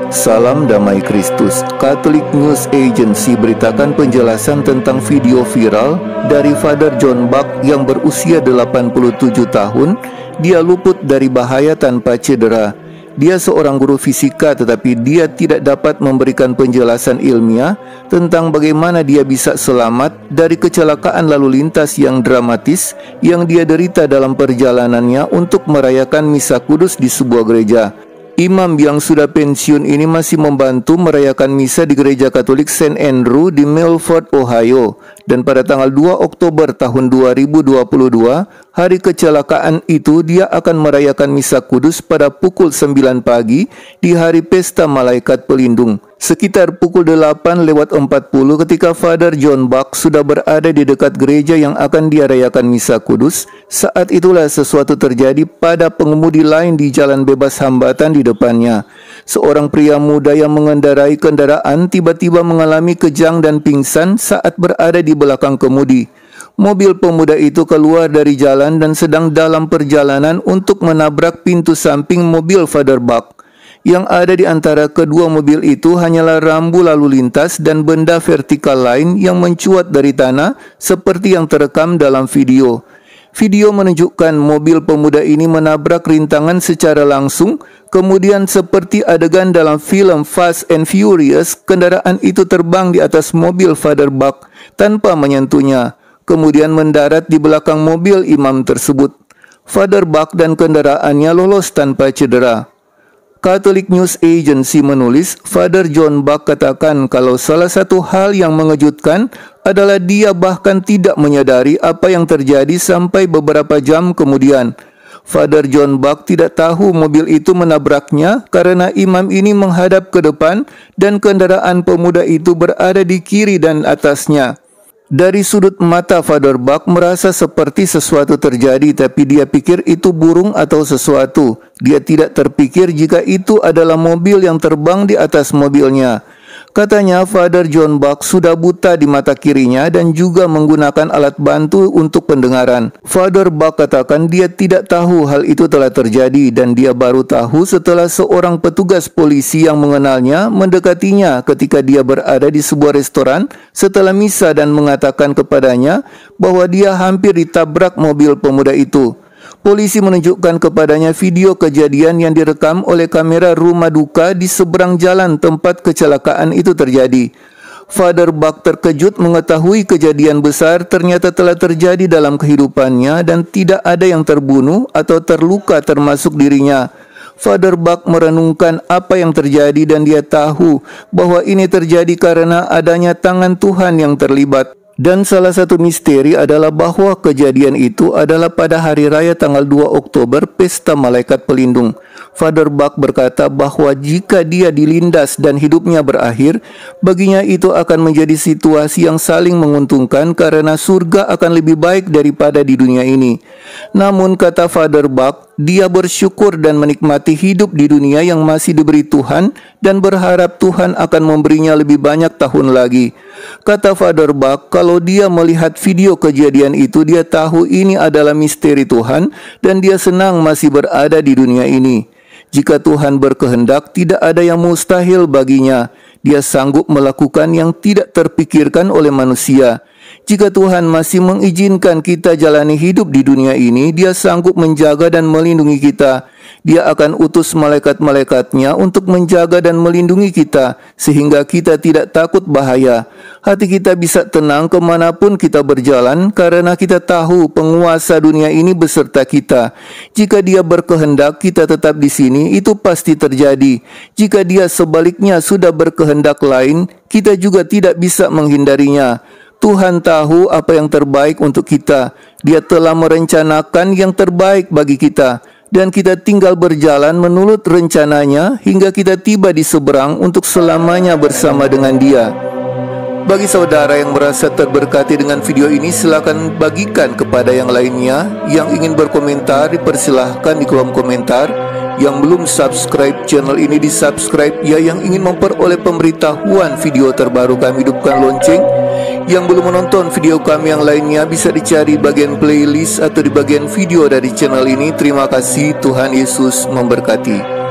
Salam damai Kristus. Catholic News Agency beritakan penjelasan tentang video viral dari Father John Buck yang berusia 87 tahun. Dia luput dari bahaya tanpa cedera. Dia seorang guru fisika, tetapi dia tidak dapat memberikan penjelasan ilmiah tentang bagaimana dia bisa selamat dari kecelakaan lalu lintas yang dramatis yang dia derita dalam perjalanannya untuk merayakan misa kudus di sebuah gereja. Imam yang sudah pensiun ini masih membantu merayakan misa di Gereja Katolik St. Andrew di Milford, Ohio. Dan pada tanggal 2 Oktober tahun 2022, hari kecelakaan itu, dia akan merayakan misa kudus pada pukul 9 pagi di hari pesta Malaikat Pelindung. Sekitar pukul 8:40 ketika Father John Buck sudah berada di dekat gereja yang akan dia rayakan misa kudus, saat itulah sesuatu terjadi pada pengemudi lain di jalan bebas hambatan di depannya. Seorang pria muda yang mengendarai kendaraan tiba-tiba mengalami kejang dan pingsan saat berada di belakang kemudi. Mobil pemuda itu keluar dari jalan dan sedang dalam perjalanan untuk menabrak pintu samping mobil Father Buck. Yang ada di antara kedua mobil itu hanyalah rambu lalu lintas dan benda vertikal lain yang mencuat dari tanah seperti yang terekam dalam video. Video menunjukkan mobil pemuda ini menabrak rintangan secara langsung, kemudian seperti adegan dalam film Fast and Furious, kendaraan itu terbang di atas mobil Father Buck tanpa menyentuhnya, kemudian mendarat di belakang mobil imam tersebut. Father Buck dan kendaraannya lolos tanpa cedera. Catholic News Agency menulis, Father John Buck katakan kalau salah satu hal yang mengejutkan adalah dia bahkan tidak menyadari apa yang terjadi sampai beberapa jam kemudian. Father John Buck tidak tahu mobil itu menabraknya karena imam ini menghadap ke depan dan kendaraan pemuda itu berada di kiri dan atasnya. Dari sudut mata Father Buck merasa seperti sesuatu terjadi, tapi dia pikir itu burung atau sesuatu. Dia tidak terpikir jika itu adalah mobil yang terbang di atas mobilnya. Katanya Father John Buck sudah buta di mata kirinya dan juga menggunakan alat bantu untuk pendengaran. Father Buck katakan dia tidak tahu hal itu telah terjadi dan dia baru tahu setelah seorang petugas polisi yang mengenalnya mendekatinya ketika dia berada di sebuah restoran setelah misa dan mengatakan kepadanya bahwa dia hampir ditabrak mobil pemuda itu. Polisi menunjukkan kepadanya video kejadian yang direkam oleh kamera rumah duka di seberang jalan tempat kecelakaan itu terjadi. Father Buck terkejut mengetahui kejadian besar ternyata telah terjadi dalam kehidupannya dan tidak ada yang terbunuh atau terluka termasuk dirinya. Father Buck merenungkan apa yang terjadi dan dia tahu bahwa ini terjadi karena adanya tangan Tuhan yang terlibat. Dan salah satu misteri adalah bahwa kejadian itu adalah pada hari raya tanggal 2 Oktober, pesta Malaikat Pelindung. Father Buck berkata bahwa jika dia dilindas dan hidupnya berakhir, baginya itu akan menjadi situasi yang saling menguntungkan karena surga akan lebih baik daripada di dunia ini. Namun kata Father Buck, dia bersyukur dan menikmati hidup di dunia yang masih diberi Tuhan dan berharap Tuhan akan memberinya lebih banyak tahun lagi. Kata Father Buck, kalau dia melihat video kejadian itu, dia tahu ini adalah misteri Tuhan dan dia senang masih berada di dunia ini. Jika Tuhan berkehendak, tidak ada yang mustahil baginya. Dia sanggup melakukan yang tidak terpikirkan oleh manusia. Jika Tuhan masih mengizinkan kita jalani hidup di dunia ini, Dia sanggup menjaga dan melindungi kita. Dia akan utus malaikat-malaikatnya untuk menjaga dan melindungi kita, sehingga kita tidak takut bahaya. Hati kita bisa tenang kemanapun kita berjalan, karena kita tahu penguasa dunia ini beserta kita. Jika Dia berkehendak kita tetap di sini, itu pasti terjadi. Jika Dia sebaliknya sudah berkehendak lain, kita juga tidak bisa menghindarinya. Tuhan tahu apa yang terbaik untuk kita. Dia telah merencanakan yang terbaik bagi kita. Dan kita tinggal berjalan menurut rencananya hingga kita tiba di seberang untuk selamanya bersama dengan Dia. Bagi saudara yang merasa terberkati dengan video ini, silakan bagikan kepada yang lainnya. Yang ingin berkomentar, dipersilahkan di kolom komentar. Yang belum subscribe channel ini, di subscribe ya. Yang ingin memperoleh pemberitahuan video terbaru kami, hidupkan lonceng. Yang belum menonton video kami yang lainnya, bisa dicari bagian playlist atau di bagian video dari channel ini. Terima kasih, Tuhan Yesus memberkati.